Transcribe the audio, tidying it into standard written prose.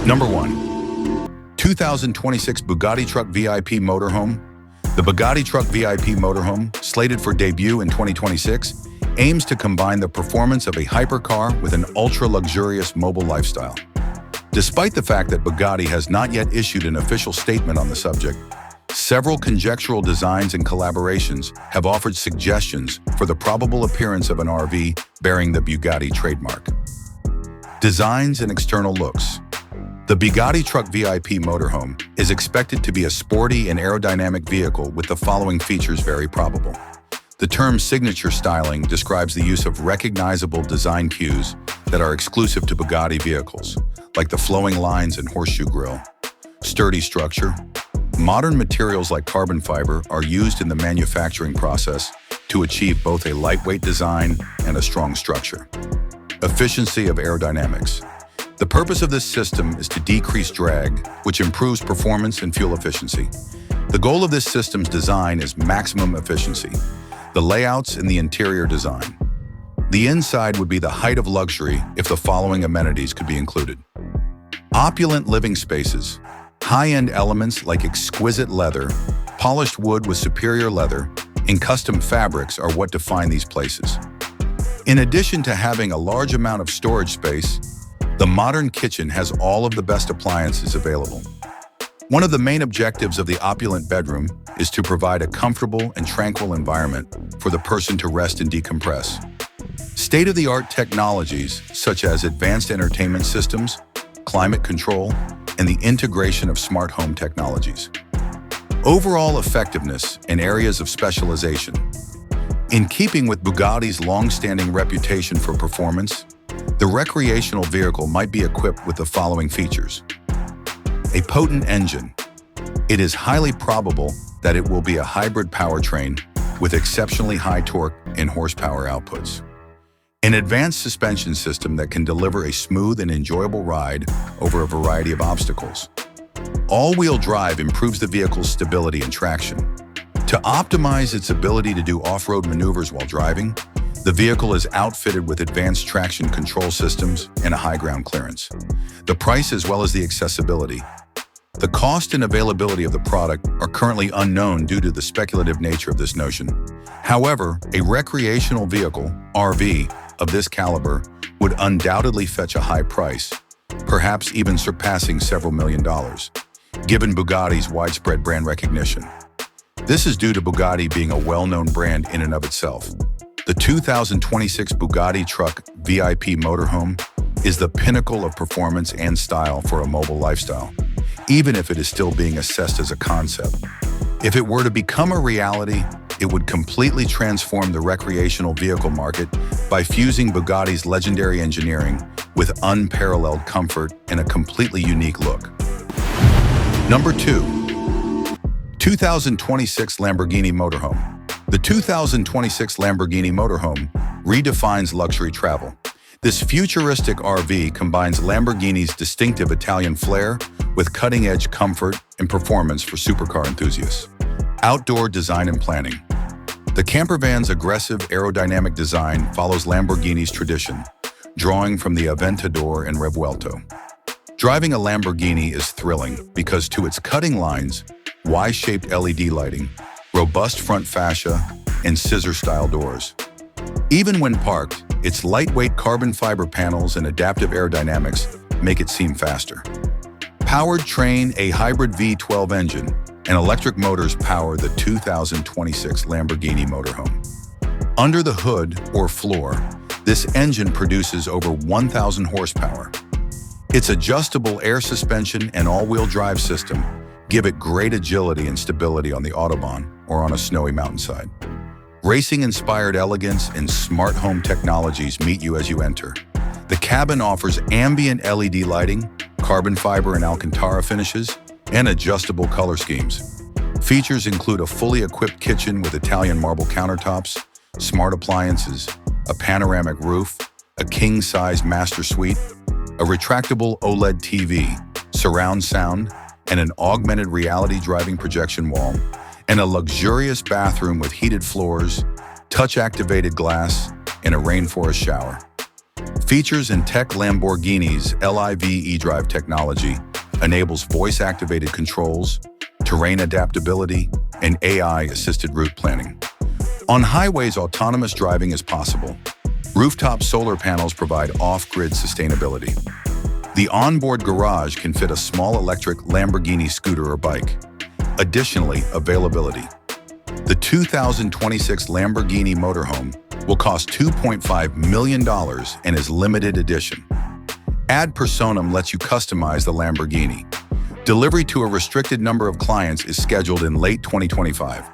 Number 1. 2026 Bugatti Truck VIP Motorhome. The Bugatti Truck VIP Motorhome, slated for debut in 2026, aims to combine the performance of a hypercar with an ultra-luxurious mobile lifestyle. Despite the fact that Bugatti has not yet issued an official statement on the subject, several conjectural designs and collaborations have offered suggestions for the probable appearance of an RV bearing the Bugatti trademark. Designs and external looks. The Bugatti Truck VIP Motorhome is expected to be a sporty and aerodynamic vehicle with the following features very probable. The term signature styling describes the use of recognizable design cues that are exclusive to Bugatti vehicles, like the flowing lines and horseshoe grille. Sturdy structure. Modern materials like carbon fiber are used in the manufacturing process to achieve both a lightweight design and a strong structure. Efficiency of aerodynamics. The purpose of this system is to decrease drag, which improves performance and fuel efficiency. The goal of this system's design is maximum efficiency. The layouts and the interior design. The inside would be the height of luxury if the following amenities could be included. Opulent living spaces. High-end elements like exquisite leather, polished wood with superior leather, and custom fabrics are what define these places. In addition to having a large amount of storage space, the modern kitchen has all of the best appliances available. One of the main objectives of the opulent bedroom is to provide a comfortable and tranquil environment for the person to rest and decompress. State-of-the-art technologies such as advanced entertainment systems, climate control, and the integration of smart home technologies. Overall effectiveness and areas of specialization. In keeping with Bugatti's long-standing reputation for performance, the recreational vehicle might be equipped with the following features. A potent engine. It is highly probable that it will be a hybrid powertrain with exceptionally high torque and horsepower outputs. An advanced suspension system that can deliver a smooth and enjoyable ride over a variety of obstacles. All-wheel drive improves the vehicle's stability and traction. To optimize its ability to do off-road maneuvers while driving, the vehicle is outfitted with advanced traction control systems and a high ground clearance. The price as well as the accessibility. The cost and availability of the product are currently unknown due to the speculative nature of this notion. However, a recreational vehicle, RV, of this caliber would undoubtedly fetch a high price, perhaps even surpassing several $1 million, given Bugatti's widespread brand recognition. This is due to Bugatti being a well-known brand in and of itself. The 2026 Bugatti Truck VIP Motorhome is the pinnacle of performance and style for a mobile lifestyle, even if it is still being assessed as a concept. If it were to become a reality, it would completely transform the recreational vehicle market by fusing Bugatti's legendary engineering with unparalleled comfort and a completely unique look. Number 2. 2026 Lamborghini Motorhome. The 2026 Lamborghini Motorhome redefines luxury travel. This futuristic RV combines Lamborghini's distinctive Italian flair with cutting-edge comfort and performance for supercar enthusiasts. Outdoor design and planning. The campervan's aggressive aerodynamic design follows Lamborghini's tradition, drawing from the Aventador and Revuelto. Driving a Lamborghini is thrilling because to its cutting lines, Y-shaped LED lighting, robust front fascia, and scissor-style doors. Even when parked, its lightweight carbon fiber panels and adaptive aerodynamics make it seem faster. Powertrain, a hybrid V12 engine, and electric motors power the 2026 Lamborghini Motorhome. Under the hood, or floor, this engine produces over 1,000 horsepower. Its adjustable air suspension and all-wheel drive system give it great agility and stability on the Autobahn or on a snowy mountainside. Racing-inspired elegance and smart home technologies meet you as you enter. The cabin offers ambient LED lighting, carbon fiber and Alcantara finishes, and adjustable color schemes. Features include a fully equipped kitchen with Italian marble countertops, smart appliances, a panoramic roof, a king-size master suite, a retractable OLED TV, surround sound, and an augmented reality driving projection wall, and a luxurious bathroom with heated floors, touch-activated glass, and a rainforest shower. Features and tech: Lamborghini's LIV eDrive technology enables voice-activated controls, terrain adaptability, and AI-assisted route planning. On highways, autonomous driving is possible. Rooftop solar panels provide off-grid sustainability. The onboard garage can fit a small electric Lamborghini scooter or bike. Additionally, availability. The 2026 Lamborghini Motorhome will cost $2.5 million and is limited edition. Ad personam lets you customize the Lamborghini. Delivery to a restricted number of clients is scheduled in late 2025.